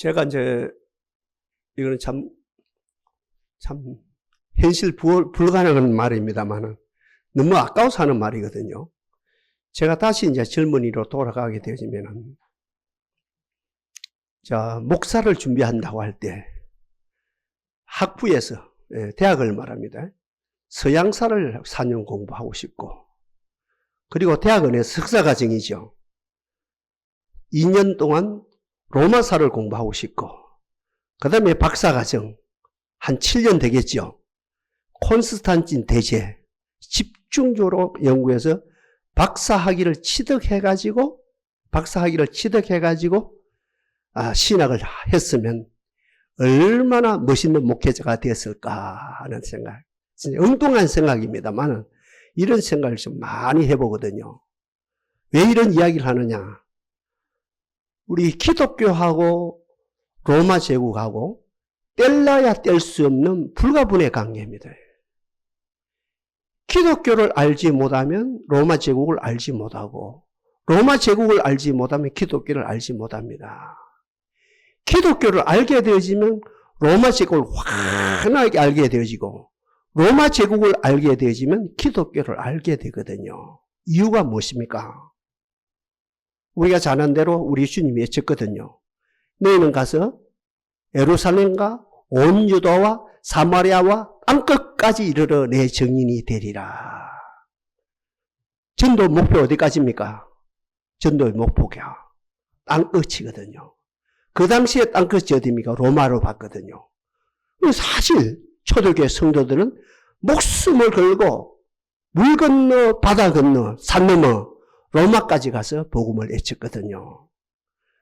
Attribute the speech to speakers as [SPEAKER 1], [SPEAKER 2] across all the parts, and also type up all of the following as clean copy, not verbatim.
[SPEAKER 1] 제가 이제 이거는 참 현실 불가능한 말입니다만은 너무 아까워서 하는 말이거든요. 제가 다시 이제 젊은이로 돌아가게 되어지면은 목사를 준비한다고 할 때 학부에서 대학을 말합니다. 서양사를 4년 공부하고 싶고, 그리고 대학원에서 석사과정이죠. 2년 동안 로마사를 공부하고 싶고, 그 다음에 박사과정 한 7년 되겠죠. 콘스탄틴 대제 집중적으로 연구해서 박사학위를 취득해가지고 신학을 했으면 얼마나 멋있는 목회자가 됐을까 하는 생각. 진짜 엉뚱한 생각입니다만 이런 생각을 좀 많이 해보거든요. 왜 이런 이야기를 하느냐. 우리 기독교하고 로마 제국하고 뗄래야 뗄 수 없는 불가분의 관계입니다. 기독교를 알지 못하면 로마 제국을 알지 못하고, 로마 제국을 알지 못하면 기독교를 알지 못합니다. 기독교를 알게 되어지면 로마 제국을 환하게 알게 되어지고, 로마 제국을 알게 되어지면 기독교를 알게 되거든요. 이유가 무엇입니까? 우리가 잘 아는 대로 우리 주님이 외쳤거든요. 너희는 가서 예루살렘과 온 유다와 사마리아와 땅끝까지 이르러 내 증인이 되리라. 전도 목표 어디까지입니까? 전도의 목표가 땅끝이거든요. 그 당시에 땅끝이 어디입니까? 로마로 봤거든요. 사실 초대교회 성도들은 목숨을 걸고 물 건너 바다 건너 산 넘어 로마까지 가서 복음을 외쳤거든요.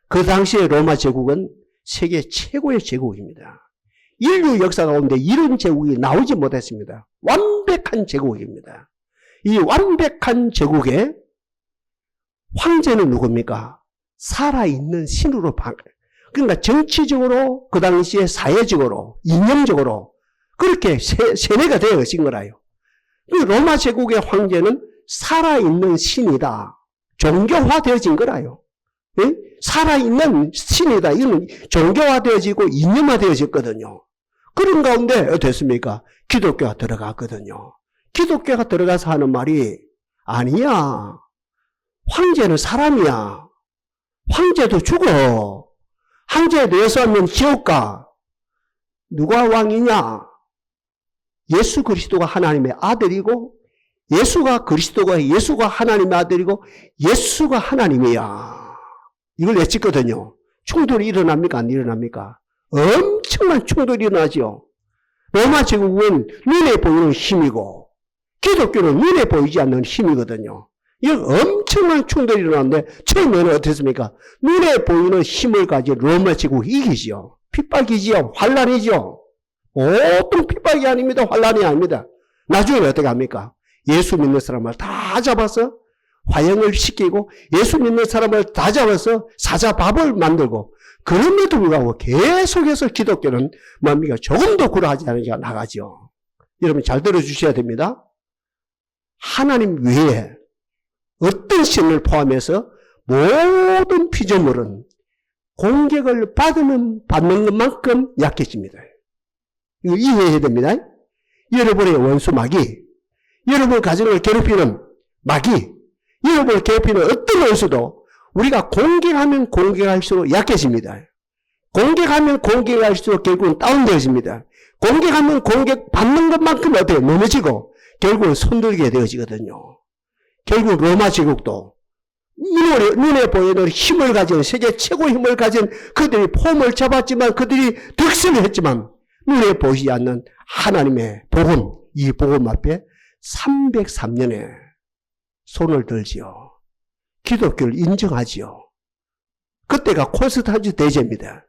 [SPEAKER 1] 그 당시에 로마 제국은 세계 최고의 제국입니다. 인류 역사 가운데 이런 제국이 나오지 못했습니다. 완벽한 제국입니다. 이 완벽한 제국의 황제는 누굽니까? 살아있는 신으로 그러니까 정치적으로 그 당시에 사회적으로 이념적으로 그렇게 세뇌가 되어 있은 거라요. 로마 제국의 황제는 살아있는 신이다. 종교화되어진 거라요. 네? 살아있는 신이다. 이건 종교화되어지고 이념화되어졌거든요. 그런 가운데 어땠습니까? 기독교가 들어갔거든요. 기독교가 들어가서 하는 말이 아니야. 황제는 사람이야. 황제도 죽어. 황제에 대해서 하면 지옥 가. 누가 왕이냐? 예수 그리스도가 하나님의 아들이고, 예수가 하나님의 아들이고, 예수가 하나님이야. 이걸 외쳤거든요. 충돌이 일어납니까? 안 일어납니까? 엄청난 충돌이 일어나죠. 로마 제국은 눈에 보이는 힘이고, 기독교는 눈에 보이지 않는 힘이거든요. 이건 엄청난 충돌이 일어나는데, 처음에는 어땠습니까? 눈에 보이는 힘을 가진 로마 제국이 이기지요. 핍박이지요. 환란이죠. 보통 핍박이 아닙니다. 환란이 아닙니다. 나중에 어떻게 합니까? 예수 믿는 사람을 다 잡아서 화형을 시키고, 예수 믿는 사람을 다 잡아서 사자밥을 만들고, 그럼에도 불구하고 계속해서 기독교는 뭡니까? 조금도 굴하지 않으니까 나가죠. 여러분 잘 들어주셔야 됩니다. 하나님 외에 어떤 신을 포함해서 모든 피조물은 공격을 받는 것만큼 약해집니다. 이거 이해해야 됩니다. 여러분의 원수 마귀, 여러분 가정을 괴롭히는 마귀, 여러분을 괴롭히는 어떤 원수도 우리가 공격하면 공격할수록 약해집니다. 공격하면 공격할수록 결국은 다운되어집니다. 공격하면 공격받는 것만큼 어때요? 넘어지고 결국은 손들게 되어지거든요. 결국 로마 제국도 눈에 보이는 힘을 가진, 세계 최고의 힘을 가진 그들이 폼을 잡았지만, 그들이 득세를 했지만 눈에 보이지 않는 하나님의 복음, 이 복음 앞에 303년에 손을 들지요. 기독교를 인정하지요. 그때가 콘스탄틴 대제입니다.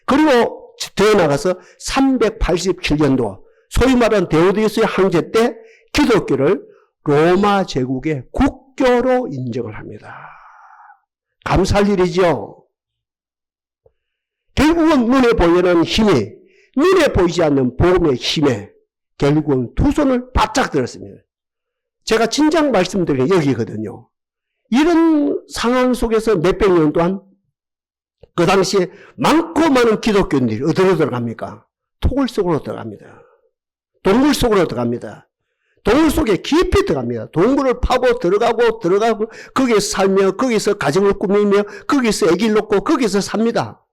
[SPEAKER 1] 그리고 더 나가서 387년도 소위 말하는 데오디우스의 황제 때 기독교를 로마 제국의 국교로 인정을 합니다. 감사할 일이죠. 결국은 눈에 보이는 힘이 눈에 보이지 않는 복음의 힘에 결국은 두 손을 바짝 들었습니다. 제가 진작 말씀드린 게 여기거든요. 이런 상황 속에서 몇백 년 동안 그 당시에 많고 많은 기독교인들이 어디로 들어갑니까? 토굴 속으로 들어갑니다. 동굴 속으로 들어갑니다. 동굴 속에 깊이 들어갑니다. 동굴을 파고 들어가고 거기에서 살며 거기서 가정을 꾸미며 거기서 아기를 놓고 거기서 삽니다.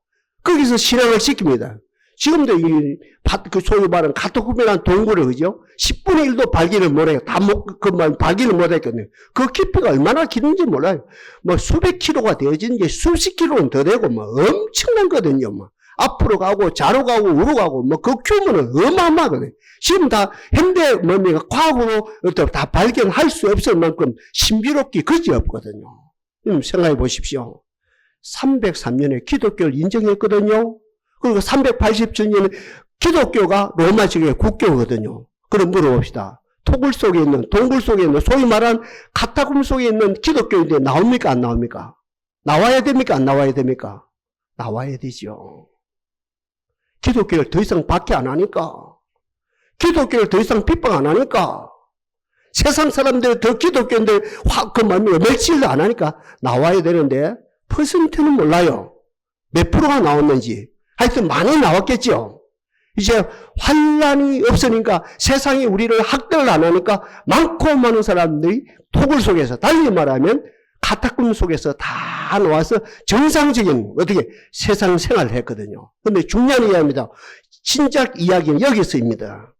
[SPEAKER 1] 거기서 신앙을 지킵니다. 지금도 그 소위 말하는 카타콤이라는 동굴을 그죠? 10분의 1도 발견을 못해요. 발견을 못했거든요. 그 깊이가 얼마나 깊은지 몰라요. 뭐 수백 킬로가 되어진지 수십 킬로는 더 되고 뭐 엄청난 거든요. 뭐 앞으로 가고 좌로 가고 우로 가고 뭐 그 규모는 어마어마하거든요. 지금 다 현대 뭡니까 과학으로 다 발견할 수 없을 만큼 신비롭기 그지없거든요. 생각해 보십시오. 303년에 기독교를 인정했거든요. 그리고 380주년에 기독교가 로마식의 국교거든요. 그럼 물어봅시다. 동굴 속에 있는 소위 말한 카타콤 속에 있는 기독교인들 나옵니까 안 나옵니까? 나와야 됩니까 안 나와야 됩니까? 나와야 되죠. 기독교를 더 이상 박해 안 하니까, 기독교를 더 이상 핍박 안 하니까, 세상 사람들 더 기독교인들 멸치를 안 하니까 나와야 되는데 퍼센트는 몰라요. 몇 프로가 나왔는지. 하여튼 많이 나왔겠죠. 이제 환란이 없으니까 세상이 우리를 학대를 안 하니까 많고 많은 사람들이 토굴 속에서 달리 말하면 카타콤 속에서 다 나와서 정상적인 어떻게 세상 생활을 했거든요. 그런데 중요한 이야기입니다. 진작 이야기는 여기서입니다.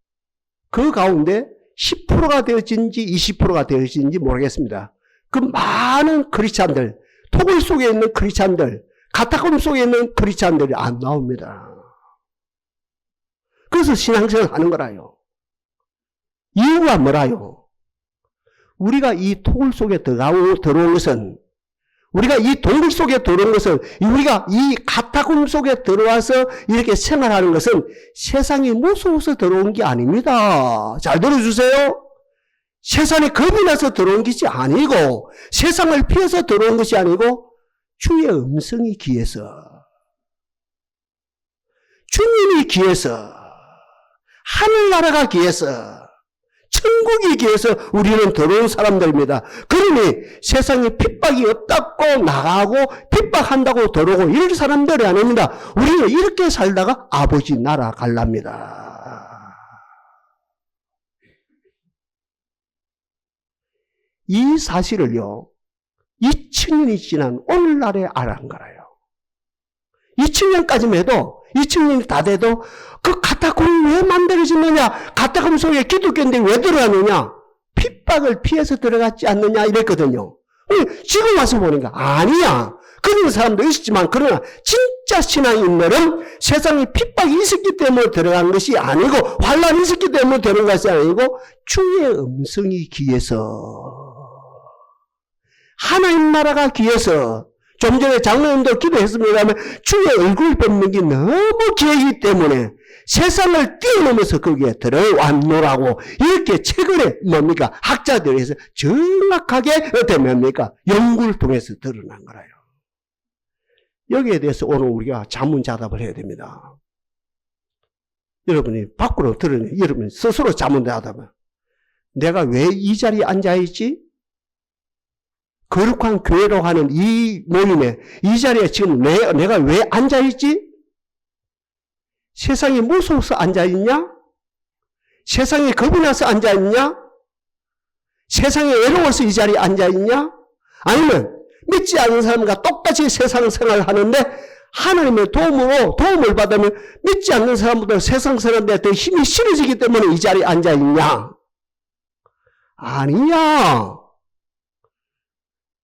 [SPEAKER 1] 그 가운데 10%가 되어진지 20%가 되어진지 모르겠습니다. 그 많은 크리스찬들, 토굴 속에 있는 크리스찬들, 카타콤 속에 있는 크리스찬들이 안 나옵니다. 그래서 신앙생활을 하는 거라요. 이유가 뭐라요? 우리가 이 토굴 속에 들어온 것은, 우리가 이 동굴 속에 들어온 것은, 우리가 이 카타콤 속에 들어와서 이렇게 생활하는 것은 세상이 무서워서 들어온 게 아닙니다. 잘 들어주세요. 세상에 겁이 나서 들어온 것이 아니고, 세상을 피해서 들어온 것이 아니고, 주의 음성이 귀해서, 주님이 귀해서, 하늘나라가 귀해서, 천국이 귀해서 우리는 들어온 사람들입니다. 그러니 세상에 핍박이 없다고 나가고 핍박한다고 들어오고 이런 사람들이 아닙니다. 우리는 이렇게 살다가 아버지 나라 갈랍니다. 이 사실을요, 2000년이 지난 오늘날에 알아간 거라요. 2000년까지만 해도, 2000년이 다 돼도 그 카타콤이 왜 만들어졌느냐? 카타콤 속에 기독교인들이 왜 들어갔느냐? 핍박을 피해서 들어갔지 않느냐? 이랬거든요. 지금 와서 보니까 아니야. 그런 사람도 있었지만, 그러나 진짜 신앙인들은 세상에 핍박이 있었기 때문에 들어간 것이 아니고, 환란이 있었기 때문에 들어간 것이 아니고, 주의 음성이 귀해서, 하나님 나라가 귀해서, 좀 전에 장로님도 기도했습니다만 주의 얼굴 뵙는 게 너무 귀하기 때문에 세상을 뛰어넘어서 거기에 들어왔노라고 이렇게 책을 뭡니까? 학자들이 해서 정확하게 어떻게 뭡니까? 연구를 통해서 드러난 거라요. 여기에 대해서 오늘 우리가 자문자답을 해야 됩니다. 여러분이 밖으로 들으니 여러분 스스로 자문자답을, 내가 왜 이 자리에 앉아있지? 거룩한 교회로 하는 이 모임에, 이 자리에 지금 내가 왜 앉아있지? 세상이 무서워서 앉아있냐? 세상이 겁이 나서 앉아있냐? 세상이 외로워서 이 자리에 앉아있냐? 아니면 믿지 않는 사람과 똑같이 세상 생활을 하는데 하나님의 도움을 받으면 믿지 않는 사람보다 세상 사람들한테 더 힘이 실어지기 때문에 이 자리에 앉아있냐? 아니야.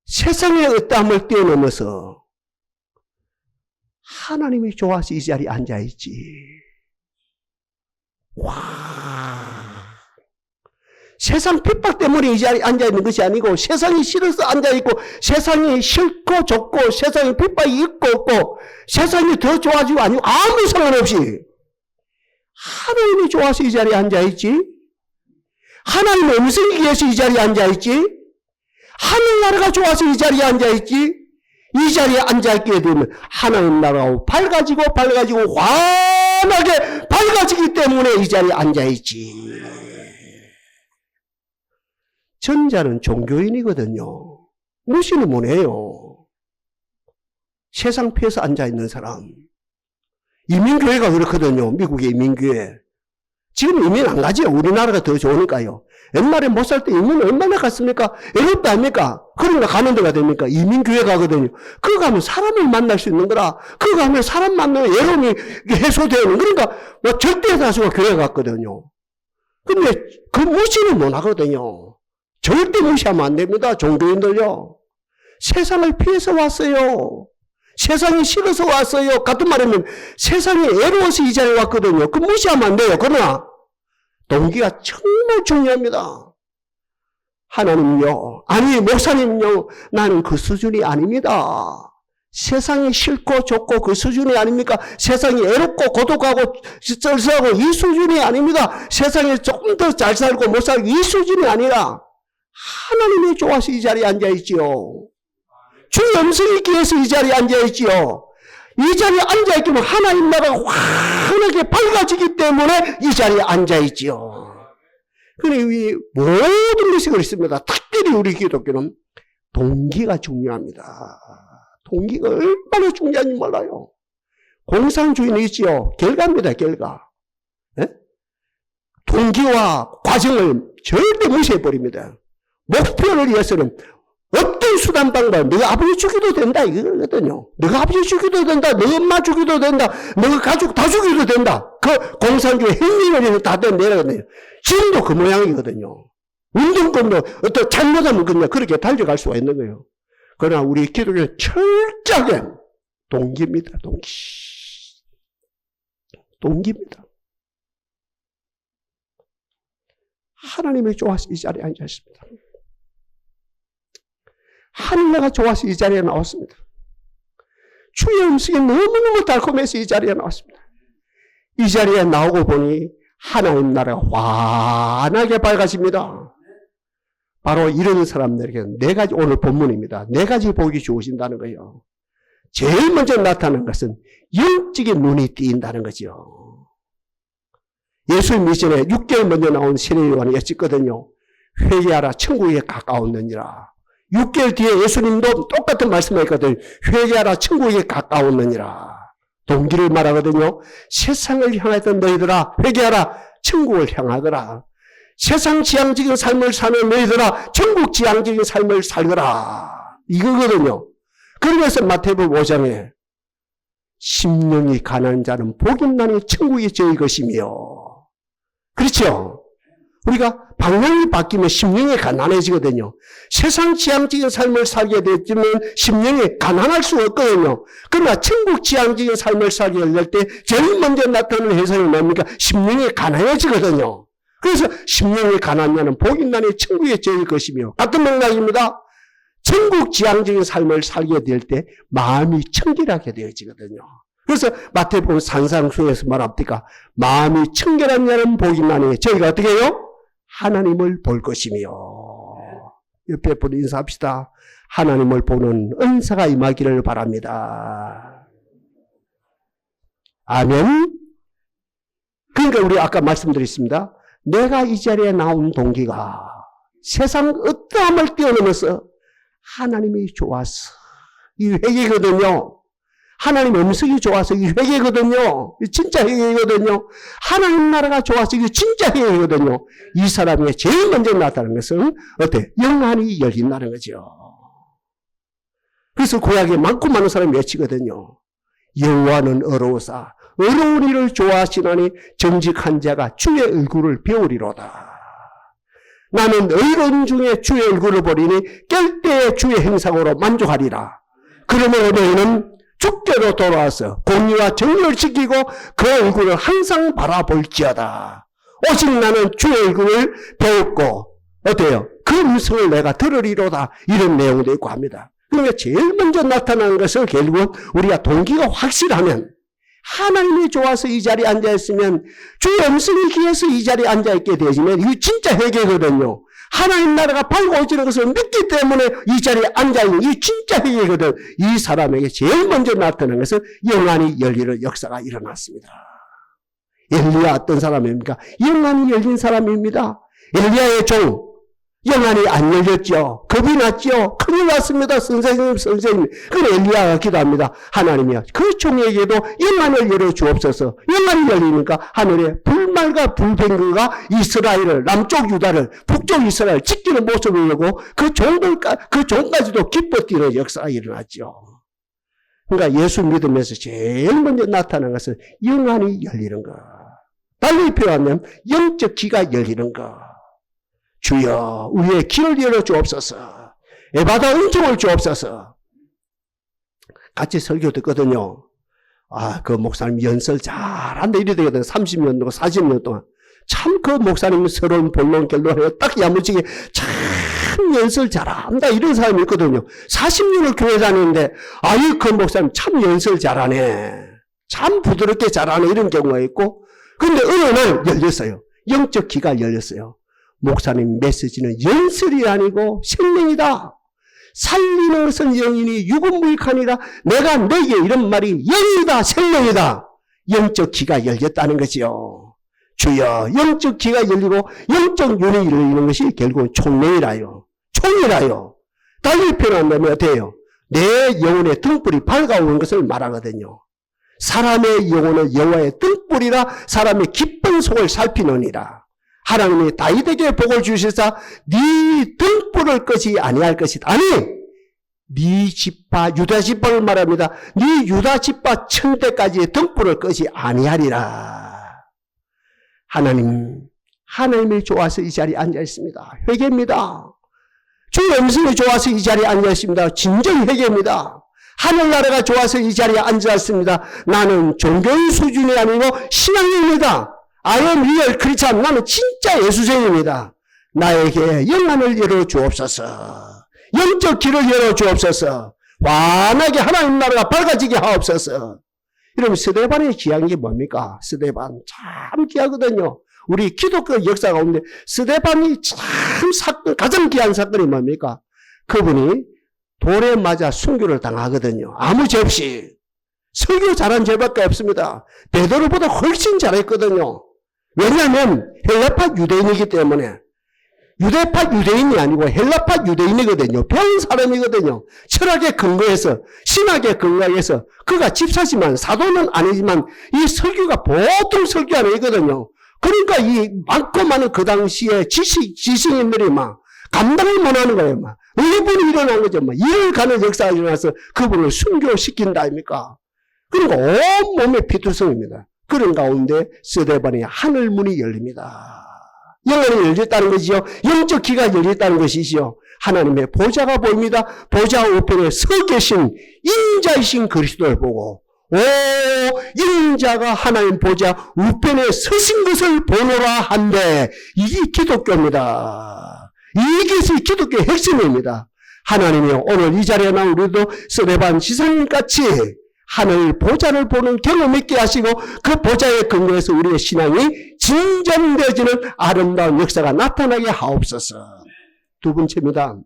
[SPEAKER 1] 세상의 어떠함을 뛰어넘어서 하나님이 좋아서 이 자리에 앉아있지. 와. 세상 핍박 때문에 이 자리에 앉아있는 것이 아니고 세상이 싫어서 앉아있고 세상이 싫고 좋고 세상에 핍박이 있고 없고 세상이 더 좋아지고 아니고 아무 상관없이 하나님이 좋아서 이 자리에 앉아있지. 하나님의 음성이 위해서 이 자리에 앉아있지. 하늘나라가 좋아서 이 자리에 앉아있지. 이 자리에 앉아있게 되면 하나님 나라가 밝아지고 환하게 밝아지기 때문에 이 자리에 앉아있지. 전자는 종교인이거든요. 무시는 못해요. 세상 피해서 앉아있는 사람. 이민교회가 그렇거든요. 미국의 이민교회. 지금 이민 안 가지요. 우리나라가 더 좋으니까요. 옛날에 못 살 때 이민 얼마나 갔습니까? 애롭다 아닙니까? 그런가 가는 데가 됩니까? 이민교회 가거든요. 그거 가면 사람을 만날 수 있는 거라. 그거 가면 사람 만나면 외로움이 해소되는. 그러니까 뭐 절대 다수가 교회 갔거든요. 근데 그 무시는 못 하거든요. 절대 무시하면 안 됩니다. 종교인들요. 세상을 피해서 왔어요. 세상이 싫어서 왔어요. 같은 말이면 세상이 애로워서 이 자리에 왔거든요. 그 무시하면 안 돼요. 그러나 동기가 정말 중요합니다. 하나님요, 아니 목사님요, 나는 그 수준이 아닙니다. 세상이 싫고 좋고 그 수준이 아닙니까? 세상이 애롭고 고독하고 쩔싸하고 이 수준이 아닙니다. 세상에 조금 더 잘 살고 못 살고 이 수준이 아니라 하나님이 좋아서 이 자리에 앉아있지요. 주의 음성이 귀해서 이 자리에 앉아있지요. 이 자리에 앉아있기면 하나님 나라가 환하게 밝아지기 때문에 이 자리에 앉아있지요. 그래, 이 모든 것이 그렇습니다. 특별히 우리 기독교는 동기가 중요합니다. 동기가 얼마나 중요한지 몰라요. 공산주의는 있지요. 결과입니다, 결과. 네? 동기와 과정을 절대 무시해버립니다. 목표를 위해서는 어떤 수단 방법, 너가 아버지 죽여도 된다 이거거든요. 너가 아버지 죽여도 된다, 너 엄마 죽여도 된다, 너가 가족 다 죽여도 된다. 그 공산주의 행위를 해서 다 내려거든요. 지금도 그 모양이거든요. 운동권도 어떤 잘못하면 그냥 그렇게 달려갈 수가 있는 거예요. 그러나 우리 기독교는 철저하게 동기입니다. 동기입니다. 하나님이 좋아서 이 자리에 앉아 있습니다. 하늘나라가 좋아서 이 자리에 나왔습니다. 주의 음식이 너무너무 달콤해서 이 자리에 나왔습니다. 이 자리에 나오고 보니 하나님 나라가 환하게 밝아집니다. 바로 이런 사람들에게 네 가지, 오늘 본문입니다. 네 가지 복이 주어진다는 거예요. 제일 먼저 나타나는 것은 영적인 눈이 띄인다는 거죠. 예수님 이전에 6개월 먼저 나온 세례 요한이 여쭙거든요. 회개하라, 천국에 가까웠느니라. 6개월 뒤에 예수님도 똑같은 말씀을 했거든요. 회개하라, 천국에 가까웠느니라. 동기를 말하거든요. 세상을 향하던 너희들아 회개하라, 천국을 향하더라. 세상 지향적인 삶을 사는 너희들아 천국 지향적인 삶을 살거라. 이거거든요. 그러면서 마태복음 5장에 심령이 가난한 자는 복이 있나니 천국이 저희 것이며. 그렇죠? 우리가 방향이 바뀌면 심령이 가난해지거든요. 세상 지향적인 삶을 살게 되면 심령이 가난할 수 없거든요. 그러나 천국 지향적인 삶을 살게 될 때 제일 먼저 나타나는 현상이 뭡니까? 심령이 가난해지거든요. 그래서 심령이 가난하면 복이 있나니 천국에 저희 것이며. 같은 맥락입니다. 천국 지향적인 삶을 살게 될 때 마음이 청결하게 되어지거든요. 그래서 마태복음 산상수에서 말합니까? 마음이 청결한 자는 복이 있나니 저희가 어떻게 해요? 하나님을 볼 것이며. 옆에 분 인사합시다. 하나님을 보는 은사가 임하기를 바랍니다. 아멘. 그러니까 우리 아까 말씀드렸습니다. 내가 이 자리에 나온 동기가 세상 어떠함을 뛰어넘어서 하나님이 좋아서 이 회개거든요. 하나님 음성이 좋아서 이 회개거든요. 진짜 회개거든요. 하나님 나라가 좋아서 이게 진짜 회개거든요. 이 사람이 제일 먼저 나타나는 것은 어때? 영안이 열린다는 거죠. 그래서 구약에 많고 많은 사람이 외치거든요. 여호와는 어려우사 어려운 일을 좋아하시나니 정직한 자가 주의 얼굴을 배우리로다. 나는 의로운 중에 주의 얼굴을 보리니 깰 때에 주의 행상으로 만족하리라. 그러므로 너희는 주께로 돌아와서 공의와 정의를 지키고 그 얼굴을 항상 바라볼지어다. 오직 나는 주의 얼굴을 배웠고 어때요? 그 음성을 내가 들으리로다. 이런 내용도 있고 합니다. 그러니까 제일 먼저 나타나는 것은 결국은 우리가 동기가 확실하면 하나님이 좋아서 이 자리에 앉아있으면 주의 음성이 귀해서 이 자리에 앉아있게 되지면 이거 진짜 회개거든요. 하나님 나라가 밝아오지는 것을 믿기 때문에 이 자리에 앉아있는 이 진짜 회개거든. 이 사람에게 제일 먼저 나타나는 것은 영안이 열리는 역사가 일어났습니다. 엘리야 어떤 사람입니까? 영안이 열린 사람입니다. 엘리야의 종 영안이 안 열렸죠. 겁이 났죠. 큰일 났습니다. 선생님. 그래 엘리야가 기도합니다. 하나님이여 그 종에게도 영안을 열어 주옵소서. 영안이 열리니까 하늘에 불말과 불병거가 이스라엘을, 남쪽 유다를, 북쪽 이스라엘 지키는 모습을 보고 그 종까지도 기뻐 뛰는 역사가 일어났죠. 그러니까 예수 믿으면서 제일 먼저 나타나는 것은 영안이 열리는 것. 달리 표현하면 영적 귀가 열리는 것. 주여 우리의 길을 열어 주옵소서. 에바다 은총을 주옵소서. 같이 설교 듣거든요. 그 목사님 연설 잘한다 이래 되거든. 30년 동안 40년 동안 참 그 목사님 서러운 본론 결론에 딱 야무지게 참 연설 잘한다 이런 사람이 있거든요. 40년을 교회 다니는데 그 목사님 참 연설 잘하네. 참 부드럽게 잘하네 이런 경우가 있고, 근데 어느 날 열렸어요. 영적 귀가 열렸어요. 목사님 메시지는 연설이 아니고 생명이다. 살리는 것은 영이니 육은 무익하니라. 내가 너에게 이런 말이 영이다, 생명이다. 영적 귀가 열렸다는 거지요. 주여 영적 귀가 열리고 영적 눈이 열리는 것이 결국은 총명이라요. 총이라요. 달리 표현한다면 어때요? 내 영혼의 등불이 밝아오는 것을 말하거든요. 사람의 영혼은 여호와의 등불이라 사람의 기쁜 속을 살피느니라. 하나님이 다윗에게 복을 주시사 네 등불을 끄지 아니할 것이다. 아니 네 지파 유다 지파를 말합니다. 네 유다 지파 천대까지의 등불을 끄지 아니하리라. 하나님이 좋아서 이 자리에 앉아 있습니다. 회개입니다. 주 음성이 좋아서 이 자리에 앉아 있습니다. 진정 회개입니다. 하늘나라가 좋아서 이 자리에 앉아 있습니다. 나는 종교의 수준이 아니고 신앙입니다. I am real Christian. 나는 진짜 예수쟁입니다. 나에게 영안을 열어 주옵소서. 영적 길을 열어 주옵소서. 환하게 하나님 나라가 밝아지게 하옵소서. 여러분 스데반이 귀한 게 뭡니까? 스데반 참 귀하거든요. 우리 기독교 역사 가운데 스데반이 참 가장 귀한 사건이 뭡니까? 그분이 돌에 맞아 순교를 당하거든요. 아무 죄 없이. 설교 잘한 죄밖에 없습니다. 베드로보다 훨씬 잘했거든요. 왜냐하면 헬라파 유대인이기 때문에. 유대파 유대인이 아니고 헬라파 유대인이거든요. 배운 사람이거든요. 철학에 근거해서, 신학에 근거해서, 그가 집사지만 사도는 아니지만 이 설교가 보통 설교 아니거든요. 그러니까 이 많고 많은 그 당시에 지식인들이 막 감당을 못하는 거예요. 막 의분이 일어난 거죠. 막 일을 가는 역사가 일어나서 그분을 순교시킨다 아닙니까? 그러니까 온몸에 피투성입니다. 그런 가운데 스데반의 하늘문이 열립니다. 영혼이 열렸다는 것이요. 영적 귀가 열렸다는 것이지요. 하나님의 보좌가 보입니다. 보좌 우편에 서 계신 인자이신 그리스도를 보고 인자가 하나님 보좌 우편에 서신 것을 보노라 한데 이게 기독교입니다. 이것이 기독교의 핵심입니다. 하나님이 오늘 이 자리에 나온 우리도 스데반 지사님같이 하늘 보좌를 보는 경험 있게 하시고 그 보좌에 근거해서 우리의 신앙이 진전되어지는 아름다운 역사가 나타나게 하옵소서. 두 번째입니다.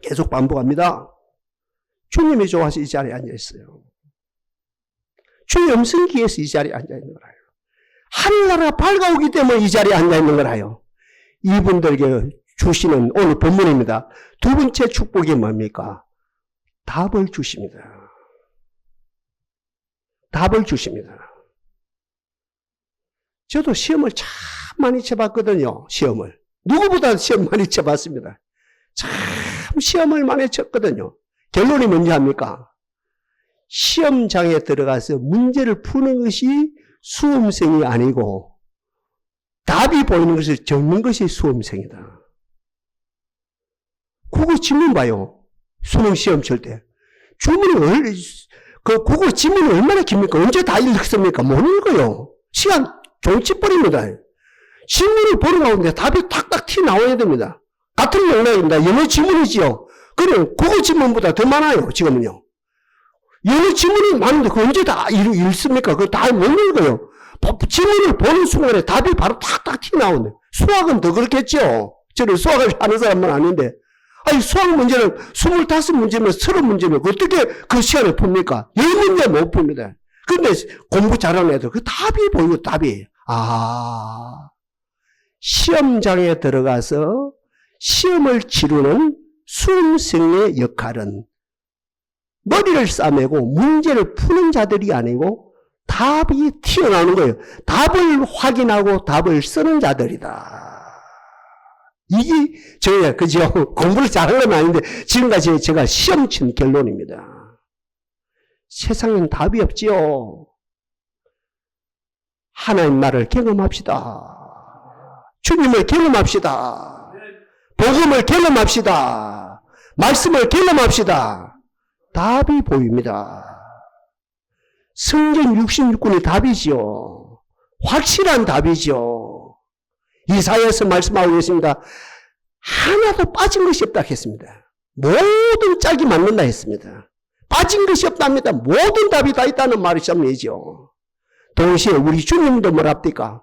[SPEAKER 1] 계속 반복합니다. 주님이 좋아서 이 자리에 앉아있어요. 주의 음성기에서 이 자리에 앉아있는 거라요. 하늘나라가 밝아오기 때문에 이 자리에 앉아있는 거라요. 이분들에게 주시는 오늘 본문입니다. 두 번째 축복이 뭡니까? 답을 주십니다. 답을 주십니다. 저도 시험을 참 많이 쳐봤거든요. 시험을. 누구보다 시험 많이 쳐봤습니다. 참 시험을 많이 쳤거든요. 결론이 뭔지 압니까? 시험장에 들어가서 문제를 푸는 것이 수험생이 아니고 답이 보이는 것을 적는 것이 수험생이다. 그거 질문 봐요. 수능 시험 칠 때. 그거 지문이 얼마나 깁니까? 언제 다 읽습니까? 못 읽어요. 시간 종치버립니다. 지문을 보는 가운데 답이 탁탁 튀 나와야 됩니다. 같은 맥락입니다. 영어 지문이지요. 그래, 국어 지문보다 더 많아요, 지금은요. 영어 지문이 많은데 그 언제 다 읽습니까? 그거 다 못 읽어요. 지문을 보는 순간에 답이 바로 탁탁 튀 나오네. 수학은 더 그렇겠죠. 저는 수학을 하는 사람은 아닌데. 아니, 수학 문제는 25문제면 30문제면 어떻게 그 시간에 풉니까? 10문제 못 풉니다. 근데 공부 잘하는 애들, 그 답이 보이고 답이. 시험장에 들어가서 시험을 치르는 수험생의 역할은 머리를 싸매고 문제를 푸는 자들이 아니고 답이 튀어나오는 거예요. 답을 확인하고 답을 쓰는 자들이다. 이게 저희가 그죠? 공부를 잘한 건 아닌데 지금까지 제가 시험 친 결론입니다. 세상엔 답이 없지요. 하나님 나라를 경험합시다. 주님을 경험합시다. 복음을 경험합시다. 말씀을 경험합시다. 답이 보입니다. 성경 66권이 답이지요. 확실한 답이죠. 이사야에서 말씀하고 계십니다. 하나도 빠진 것이 없다 했습니다. 모든 짝이 맞는다 했습니다. 빠진 것이 없답니다. 모든 답이 다 있다는 말이죠. 동시에 우리 주님도 뭐랍니까?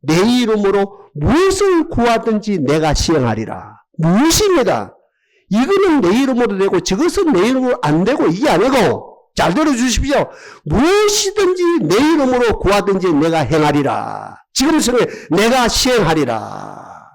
[SPEAKER 1] 내 이름으로 무엇을 구하든지 내가 시행하리라. 무엇입니다. 이거는 내 이름으로 되고 저것은 내 이름으로 안 되고 이게 아니고 잘 들어주십시오. 무엇이든지 내 이름으로 구하든지 내가 행하리라. 지금 성에 내가 시행하리라.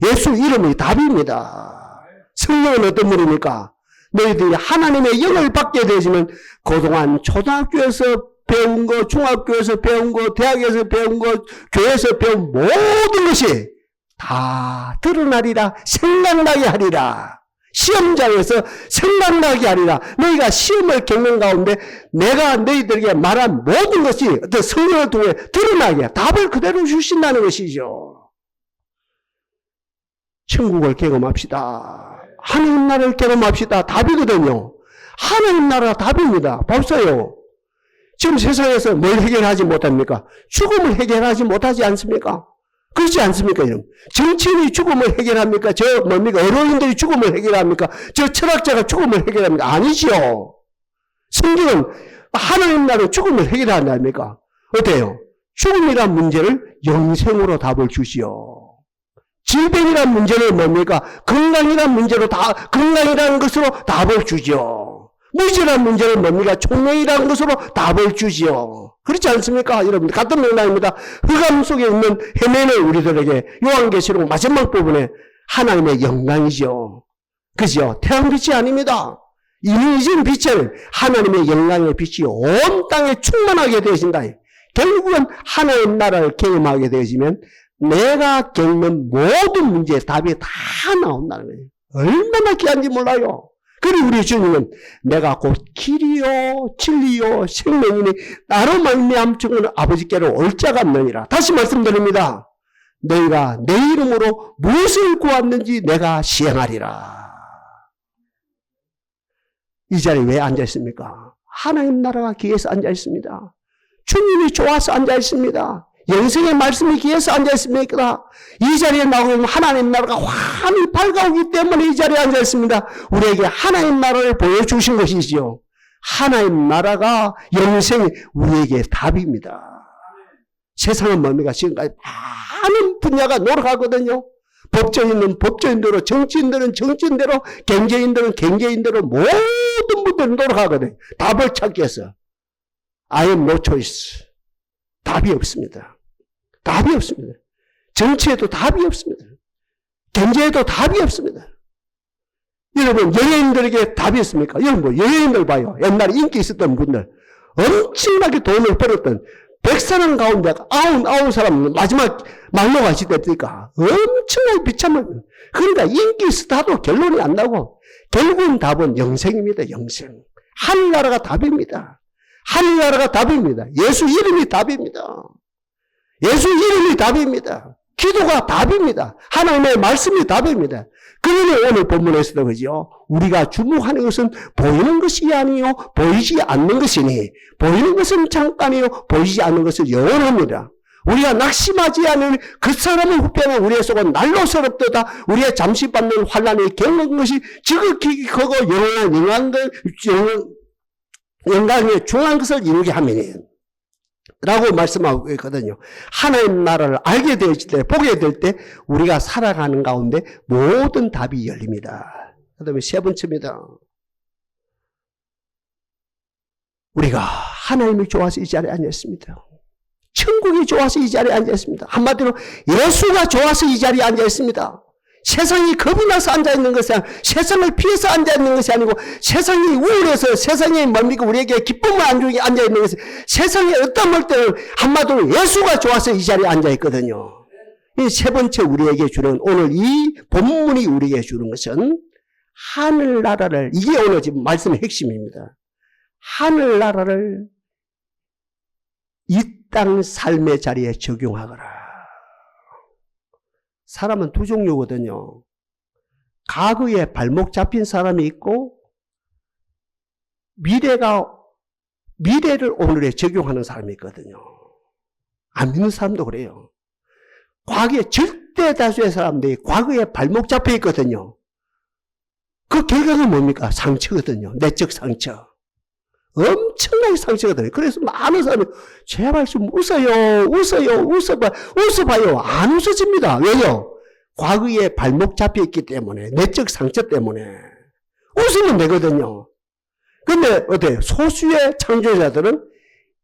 [SPEAKER 1] 예수 이름이 답입니다. 성령은 어떤 분입니까? 너희들이 하나님의 영을 받게 되지만 그동안 초등학교에서 배운 거, 중학교에서 배운 거, 대학에서 배운 거, 교회에서 배운 모든 것이 다 드러나리라. 생각나게 하리라. 시험장에서 생각나게 하리라. 너희가 시험을 겪는 가운데 내가 너희들에게 말한 모든 것이 어떤 성령을 통해 드러나게 답을 그대로 주신다는 것이죠. 천국을 경험합시다. 하나님 나라를 경험합시다. 답이거든요. 하나님 나라가 답입니다. 보세요. 지금 세상에서 뭘 해결하지 못합니까? 죽음을 해결하지 못하지 않습니까? 그렇지 않습니까? 정치인이 죽음을 해결합니까? 저 뭡니까? 어른들이 죽음을 해결합니까? 저 철학자가 죽음을 해결합니까? 아니죠. 성경은 하나님 나라는 죽음을 해결하지 않습니까? 어때요? 죽음이란 문제를 영생으로 답을 주시오. 질병이란 문제는 뭡니까? 건강이란 문제로 건강이라는 것으로 답을 주죠. 무지란 문제는 뭡니까? 총명이라는 것으로 답을 주지요. 그렇지 않습니까? 여러분들 같은 맥락입니다. 흑암 속에 있는 헤매는 우리들에게 요한계시록 마지막 부분에 하나님의 영광이죠. 그죠? 태양빛이 아닙니다. 이미 잊은 빛은 하나님의 영광의 빛이 온 땅에 충만하게 되어진다. 결국은 하나님 나라를 경험하게 되어지면 내가 겪는 모든 문제의 답이 다 나온다는 거예요. 얼마나 귀한지 몰라요. 그리고 우리 주님은 내가 곧 길이요 진리요 생명이니 나로 말미암 죽은 아버지께로 올 자가 없느니라. 다시 말씀드립니다. 너희가 내 이름으로 무엇을 구하는지 내가 시행하리라. 이 자리에 왜 앉아있습니까? 하나님 나라가 귀에서 앉아있습니다. 주님이 좋아서 앉아있습니다. 영생의 말씀이 귀에서 앉아있습니까? 이 자리에 나오면 하나님 나라가 환히 밝아오기 때문에 이 자리에 앉아있습니다. 우리에게 하나님 나라를 보여주신 것이지요. 하나님 나라가 영생이 우리에게 답입니다. 세상은 뭡니까? 지금까지 많은 분야가 노력하거든요. 법조인은 법조인대로, 정치인들은 정치인대로, 경제인들은 경제인대로 모든 분들이 노력하거든요. 답을 찾기 위해서. I have no choice. 답이 없습니다. 답이 없습니다. 정치에도 답이 없습니다. 경제에도 답이 없습니다. 여러분, 연예인들에게 답이 있습니까? 여러분, 뭐 연예인들 봐요. 옛날에 인기 있었던 분들. 엄청나게 돈을 벌었던 100사람 가운데 99사람 마지막 말로가 시대니까 엄청나게 비참한. 그러니까 인기 스타도 결론이 안 나고 결국은 답은 영생입니다. 영생. 하늘나라가 답입니다. 하늘나라가 답입니다. 예수 이름이 답입니다. 예수 이름이 답입니다. 기도가 답입니다. 하나님의 말씀이 답입니다. 그러니 오늘 본문에서도 그죠? 우리가 주목하는 것은 보이는 것이 아니요 보이지 않는 것이니 보이는 것은 잠깐이요 보이지 않는 것은 영원합니다. 우리가 낙심하지 않은 그 사람의 후편에 우리의 속은 날로서럽도다. 우리의 잠시 받는 환난을 겪는 것이 지극히 크고 영원한 영광의 중요한 것을 이루게 하면은 라고 말씀하고 있거든요. 하나님 나라를 알게 될 때, 보게 될 때 우리가 살아가는 가운데 모든 답이 열립니다. 그 다음에 세 번째입니다. 우리가 하나님이 좋아서 이 자리에 앉았습니다. 천국이 좋아서 이 자리에 앉아 있습니다. 한마디로 예수가 좋아서 이 자리에 앉아 있습니다. 세상이 겁이 나서 앉아있는 것이 아니고, 세상을 피해서 앉아있는 것이 아니고, 세상이 우울해서 세상이 뭡니까 우리에게 기쁨을 안 주게 앉아있는 것이, 세상에 어떤 걸 때는 한마디로 예수가 좋아서 이 자리에 앉아있거든요. 이 세 번째 우리에게 주는, 오늘 이 본문이 우리에게 주는 것은 하늘나라를, 이게 오늘 지금 말씀의 핵심입니다. 하늘나라를 이 땅 삶의 자리에 적용하거라. 사람은 두 종류거든요. 과거에 발목 잡힌 사람이 있고, 미래를 오늘에 적용하는 사람이 있거든요. 안 믿는 사람도 그래요. 과거에 절대 다수의 사람들이 과거에 발목 잡혀 있거든요. 그 결과가 뭡니까? 상처거든요. 내적 상처. 엄청나게 상처거든요. 그래서 많은 사람이 제발 좀 웃어봐요. 안 웃어집니다. 왜요? 과거에 발목 잡혀있기 때문에, 내적 상처 때문에 웃으면 되거든요. 근데 어때요? 소수의 창조자들은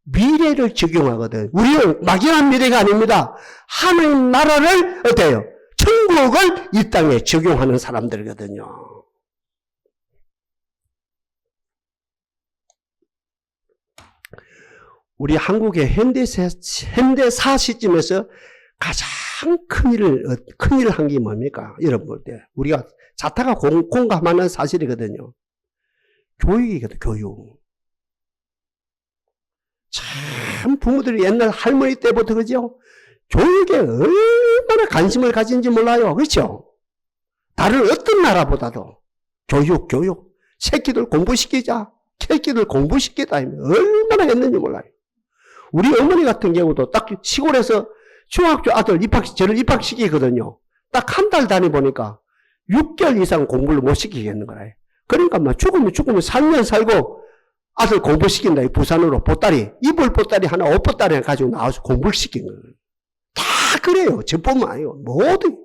[SPEAKER 1] 미래를 적용하거든. 우리는 막연한 미래가 아닙니다. 하나님 나라를 어때요? 천국을 이 땅에 적용하는 사람들이거든요. 우리 한국의 현대사 시점에서 가장 큰 일을 한 게 뭡니까? 여러분 볼 때. 우리가 자타가 공감하는 사실이거든요. 교육이거든, 교육. 참, 부모들이 옛날 할머니 때부터, 그죠? 교육에 얼마나 관심을 가진지 몰라요. 그렇죠? 다른 어떤 나라보다도 교육. 새끼들 공부시키자. 새끼들 공부시키다. 얼마나 했는지 몰라요. 우리 어머니 같은 경우도 딱 시골에서 중학교 아들 저를 입학시키거든요. 딱 한 달 다니보니까 6개월 이상 공부를 못 시키겠는 거예요. 그러니까 막 죽으면 3년 살고 아들 공부시킨다. 부산으로 보따리, 이불 보따리 하나, 옷 보따리 하나 가지고 나와서 공부를 시킨 거예요. 다 그래요. 저뿐만 아니고 모두.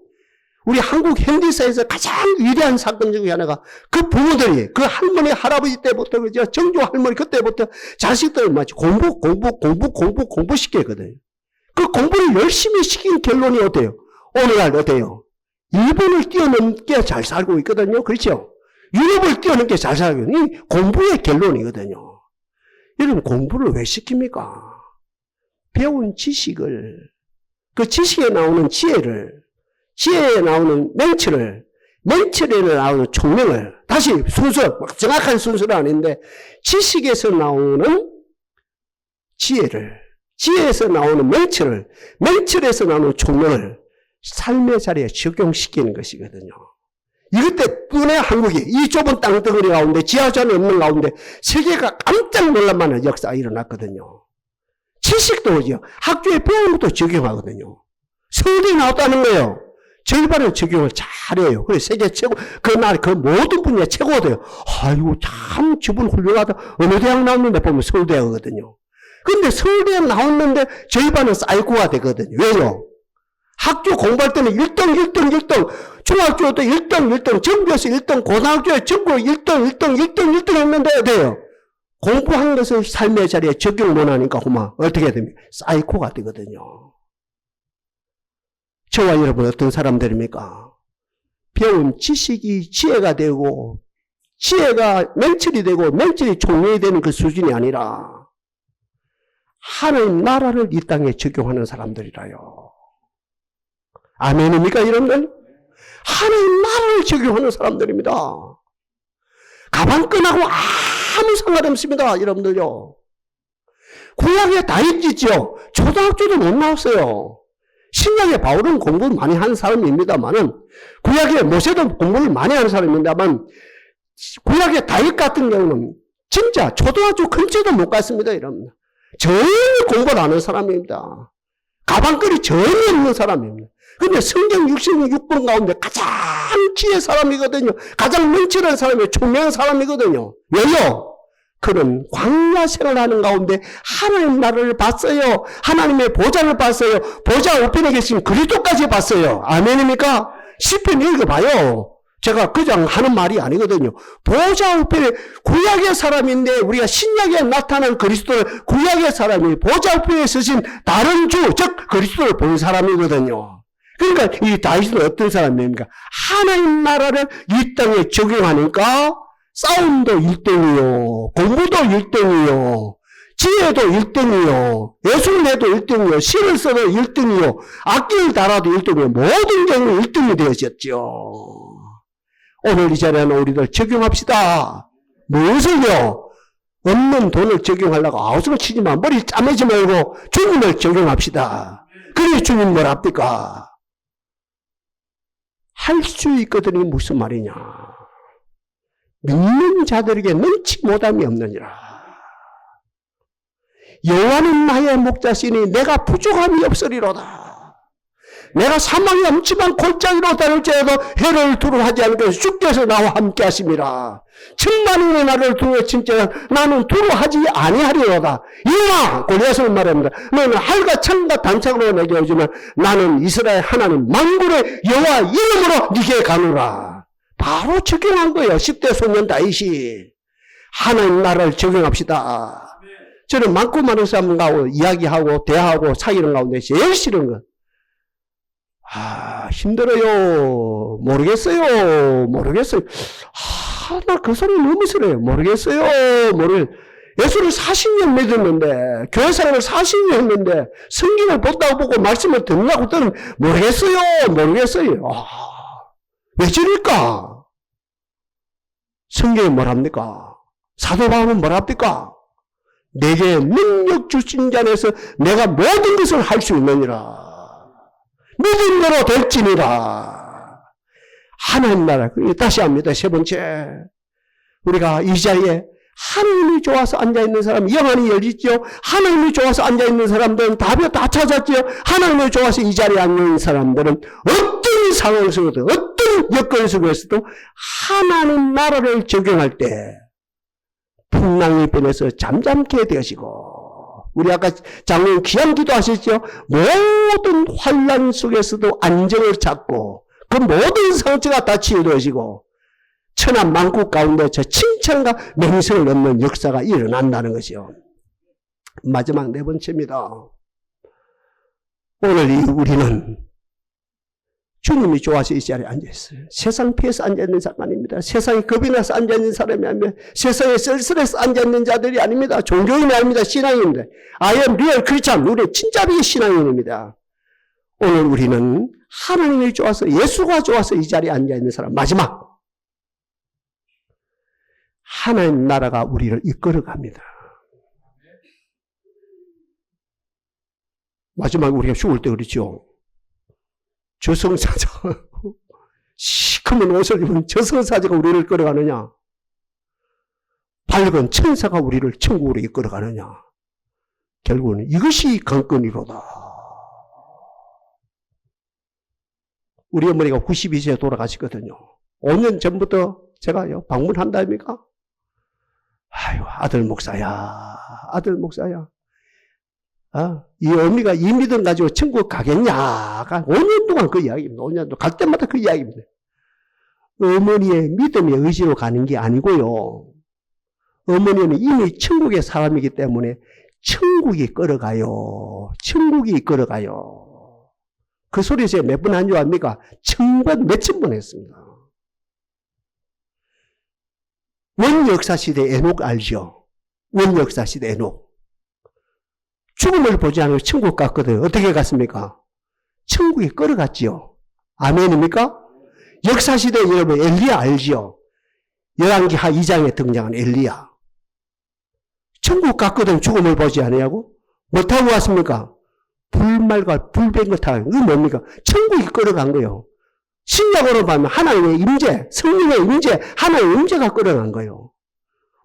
[SPEAKER 1] 우리 한국 현대사에서 가장 위대한 사건 중에 하나가 그 부모들이, 그 할머니, 할아버지 때부터, 그죠? 정조 할머니 그때부터 자식들 마치 공부 시켰거든요. 그 공부를 열심히 시킨 결론이 어때요? 오늘날 어때요? 일본을 뛰어넘게 잘 살고 있거든요. 그렇죠? 유럽을 뛰어넘게 잘 살고 있는 이 공부의 결론이거든요. 여러분, 공부를 왜 시킵니까? 배운 지식을, 그 지식에 나오는 지혜에 나오는 멘트에 나오는 총명을, 다시 순서, 정확한 순서는 아닌데, 지식에서 나오는 지혜에서 나오는 멘트에서 나오는 총명을 삶의 자리에 적용시키는 것이거든요. 이것 때문에 한국이 이 좁은 땅덩어리 가운데, 지하철이 없는 가운데, 세계가 깜짝 놀랄만한 역사가 일어났거든요. 지식도 오죠. 학교에 배우는 것도 적용하거든요. 서울대 나왔다는 거예요. 절반은 적용을 잘해요. 그래서 세계 최고, 그날 그 모든 분야에 최고가 돼요. 아이고, 참 저분 훌륭하다. 어느 대학 나왔는데 보면 서울대학이거든요. 근데 서울대학 나왔는데 절반은 사이코가 되거든요. 왜요? 학교 공부할 때는 1등. 중학교 때 1등. 전교에서 1등. 고등학교에 전교 1등 했는데 어때요? 공부한 것을 삶의 자리에 적용 못하니까 어떻게 됩니까? 사이코가 되거든요. 저와 여러분 어떤 사람들입니까? 배운 지식이 지혜가 되고, 지혜가 멘틀이 되고, 멘틀이 총명이 되는 그 수준이 아니라 하나님 나라를 이 땅에 적용하는 사람들이라요. 아멘입니까, 여러분들? 하나님 나라를 적용하는 사람들입니다. 가방끈하고 아무 상관없습니다, 여러분들요. 구약에 다 있겠죠. 초등학교도 못 나왔어요. 신약의 바울은 공부를 많이 하는 사람입니다만은, 구약의 모세도 공부를 많이 하는 사람입니다만, 구약의 다윗 같은 경우는 진짜 초등학교 근처도 못 갔습니다, 여러분. 전혀 공부를 안 하는 사람입니다. 가방끈이 전혀 없는 사람입니다. 근데 성경 66권 가운데 가장 지혜의 사람이거든요. 가장 명철한 사람이에요. 총명한 사람이거든요. 왜요? 그는 광야 생활하는 가운데 하나님 나라를 봤어요. 하나님의 보좌를 봤어요. 보좌 우편에 계신 그리스도까지 봤어요. 아멘입니까? 시편 읽어봐요. 제가 그냥 하는 말이 아니거든요. 보좌 우편에 구약의 사람인데 우리가 신약에 나타난 그리스도를 구약의 사람이 보좌 우편에 서신 다른 주, 즉 그리스도를 본 사람이거든요. 그러니까 이 다윗은 어떤 사람입니까? 하나님 나라를 이 땅에 적용하니까 싸움도 1등이요, 공부도 1등이요, 지혜도 1등이요, 예술을 해도 1등이요, 시를 써도 1등이요, 악기를 달아도 1등이요, 모든 경우 1등이 되어졌죠. 오늘 이 자리에는 우리들 적용합시다. 무엇을요? 없는 돈을 적용하려고 아우성을 치지만 머리 짜매지 말고 주님을 적용합시다. 그게 주님 뭐랍니까? 할 수 있거든요. 무슨 말이냐? 믿는 자들에게 능치 못함이 없느니라. 여호와는 나의 목자시니 내가 부족함이 없으리로다. 내가 사망의 엄침한 골짜기로 다닐지라도 해를 두려워하지 않고 주께서 나와 함께 하심이라. 천만인의 나를 두려워친지라 나는 두려워하지 아니하리로다. 일어나! 골리앗을 말합니다. 너는 하늘과 창과 단창으로 내게 오지만 나는 이스라엘 하나님 만군의 여호와 이름으로 네게 가노라. 바로 적용한 거예요. 10대 소년 다윗이. 하나님 나라를 적용합시다. 저는 많고 많은 사람하고 이야기하고 대화하고 사귀는 가운데 제일 싫은 거. 힘들어요. 모르겠어요. 나 그 소리 너무 싫어요. 모르겠어요. 예수를 40년 믿었는데, 교회 사람을 40년 했는데, 성경을 본다고 보고 말씀을 듣는다고 들으면, 모르겠어요. 왜 저럴까? 성경이 뭐랍니까? 사도 바울은 뭐랍니까? 내게 능력 주신 자 안에서 내가 모든 것을 할 수 있느니라. 믿음으로 될지니라. 하나님 나라. 다시 합니다. 세 번째. 우리가 이 자리에 하나님이 좋아서 앉아있는 사람 영안이 열리죠. 하나님이 좋아서 앉아있는 사람들은 답이 다 찾았죠. 하나님이 좋아서 이 자리에 앉는 사람들은 어떤 상황 속에도 어떤 여건 속에서도 하나님 나라를 적용할 때 풍랑이 변해서 잠잠케 되시고, 우리 아까 장로님 귀한 기도하셨죠? 모든 환난 속에서도 안정을 찾고 그 모든 상처가 다 치유되시고 천한 만국 가운데 저 칭찬과 명성을 얻는 역사가 일어난다는 것이요. 마지막 네 번째입니다. 오늘 우리는 주님이 좋아서 이 자리에 앉아있어요. 세상 피해서 앉아있는 사람 아닙니다. 세상에 겁이 나서 앉아있는 사람이 아닙니다. 세상에 쓸쓸해서 앉아있는 자들이 아닙니다. 종교인이 아닙니다. 신앙인입니다. I am real Christian. 우리 진짜비의 신앙인입니다. 오늘 우리는 하나님이 좋아서, 예수가 좋아서 이 자리에 앉아있는 사람. 마지막. 하나님 나라가 우리를 이끌어갑니다. 마지막 우리가 죽을 때 그렇죠. 저승사자가 시커먼 옷을 입은 저승사자가 우리를 끌어가느냐, 밝은 천사가 우리를 천국으로 이끌어가느냐. 결국은 이것이 관건이로다. 우리 어머니가 92세에 돌아가시거든요. 5년 전부터 제가 방문한다입니까? 아유, 아들 목사야. 이 어머니가 이 믿음 가지고 천국 가겠냐? 5년 동안 그 이야기입니다. 5년 동안 갈 때마다 그 이야기입니다. 어머니의 믿음의 의지로 가는 게 아니고요. 어머니는 이미 천국의 사람이기 때문에 천국이 끌어가요. 그 소리 제가 몇 번 한 줄 압니까? 몇천 번 했습니다. 원역사시대 에녹 알죠? 원역사시대 에녹. 죽음을 보지 않고 천국 갔거든요. 어떻게 갔습니까? 천국에 끌어갔지요. 아멘입니까? 역사시대 여러분 엘리야 알지요? 열왕기하 2장에 등장한 엘리야. 천국 갔거든. 죽음을 보지 않으냐고? 뭐 타고 갔습니까? 불말과 불뱀을 타고. 이게 뭡니까? 천국이 끌어간 거예요. 신약으로 보면 하나님의 임재, 성령의 임재, 하나님의 임재가 끌어간 거예요.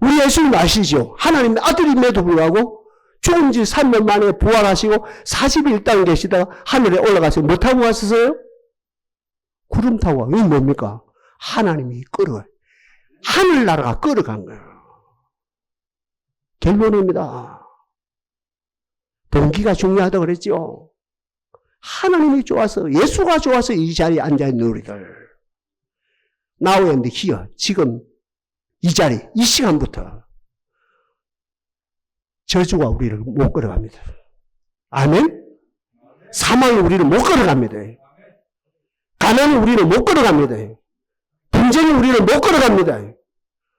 [SPEAKER 1] 우리 예수님 아시죠? 하나님의 아들임에도 불구하고 죽은 지 3년 만에 부활하시고 40일 땅에 계시다가 하늘에 올라가서 뭐 타고 갔었어요? 구름 타고 가. 이게 뭡니까? 하나님이 끌어가요. 하늘나라가 끌어간 거예요. 결론입니다. 동기가 중요하다고 그랬죠. 하나님이 좋아서, 예수가 좋아서 이 자리에 앉아있는 우리들. now and here, 지금 이 자리, 이 시간부터 저주가 우리를 못 걸어갑니다. 아멘? 사망이 우리를 못 걸어갑니다. 가난이 우리를 못 걸어갑니다. 분쟁이 우리를 못 걸어갑니다.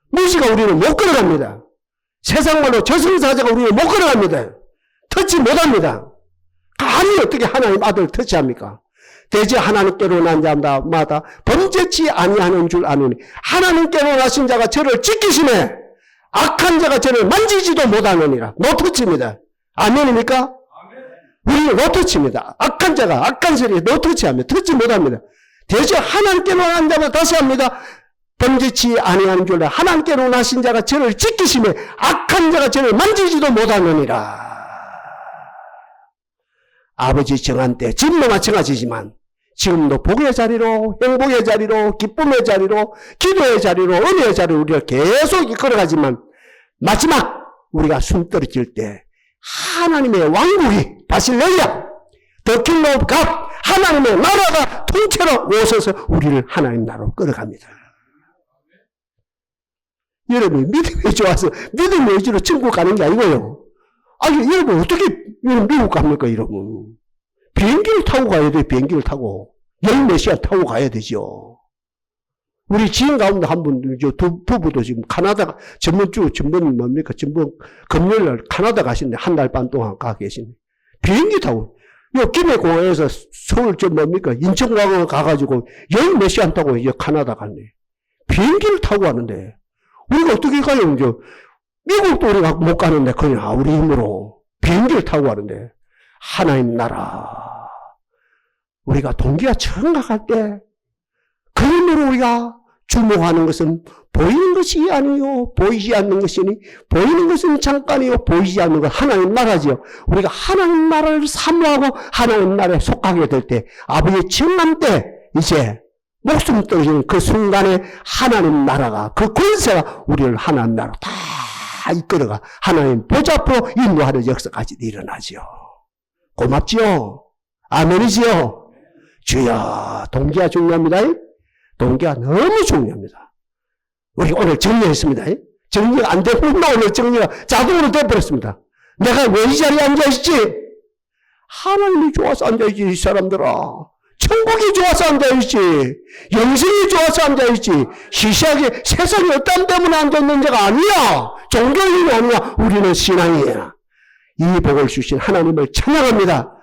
[SPEAKER 1] 무지가 우리를 못 걸어갑니다. 세상 말로 저승사자가 우리를 못 걸어갑니다. 터치 못합니다. 감히 어떻게 하나님 아들을 터치합니까? 대저 하나님께로 난 자마다 범죄치 아니하는 줄 아느니 하나님께로 나신 자가 저를 지키시네 악한 자가 저를 만지지도 못하느니라. 노터치입니다. 아멘입니까? 우리는 노터치입니다. 악한 자가 악한 소리에 노터치합니다. 터치 못합니다. 대저 하나님께로 난 자마다 다시 합니다. 범죄치 아니하는 줄 하나님께로 나신 자가 저를 지키시며 악한 자가 저를 만지지도 못하느니라. 아버지 정한 때 진노가 정하시지만 지금도 복의 자리로 행복의 자리로 기쁨의 자리로 기도의 자리로 은혜의 자리로 우리가 계속 이끌어가지만 마지막 우리가 숨 떨어질 때 하나님의 왕국이 바실레이아 더 킹덤 오브 갓 하나님의 나라가 통째로 오셔서 우리를 하나님 나라로 끌어갑니다. 여러분 믿음이 좋아서 믿음 의지로 천국 가는 게 아니고요. 아니 여러분 어떻게 미국 갑니까 여러분. 비행기를 타고 가야 돼요. 비행기를 타고. 10몇 시간 타고 가야 되죠. 우리 지인 가운데 한 분, 두 부부도 지금 카나다, 전번 뭡니까? 전번 금요일날 카나다 가시는데 한 달 반 동안 가 계시네. 비행기 타고. 요 김해공항에서 서울 뭡니까? 인천공항을 가가지고 10몇 시간 타고 이제 카나다 갔네. 비행기를 타고 가는데, 우리가 어떻게 가요? 이제 미국도 우리가 못 가는데, 그냥 우리 힘으로 비행기를 타고 가는데, 하나님 나라. 우리가 동기가 처음 가갈 때, 그 힘으로 우리가 주목하는 것은 보이는 것이 아니요. 보이지 않는 것이니, 보이는 것은 잠깐이요. 보이지 않는 것 하나님 나라지요. 우리가 하나님 나라를 사모하고 하나님 나라에 속하게 될 때, 아버지의 정한 때, 이제 목숨 떨어지는 그 순간에 하나님 나라가, 그 권세가 우리를 하나님 나라로 다 이끌어가 하나님 보좌 앞으로 인도하는 역사까지 일어나지요. 고맙지요? 아멘이지요? 주여, 동기가 중요합니다. 동기가 너무 중요합니다. 우리 오늘 정리했습니다. 정리가 안 되면 오늘 정리가 자동으로 돼버렸습니다. 내가 왜 이 자리에 앉아있지? 하나님이 좋아서 앉아있지, 이 사람들아. 천국이 좋아서 앉아있지. 영생이 좋아서 앉아있지. 시시하게 세상이 어떤 때문에 앉아있는 자가 아니야. 종교인이 아니야. 우리는 신앙이야. 이 복을 주신 하나님을 찬양합니다.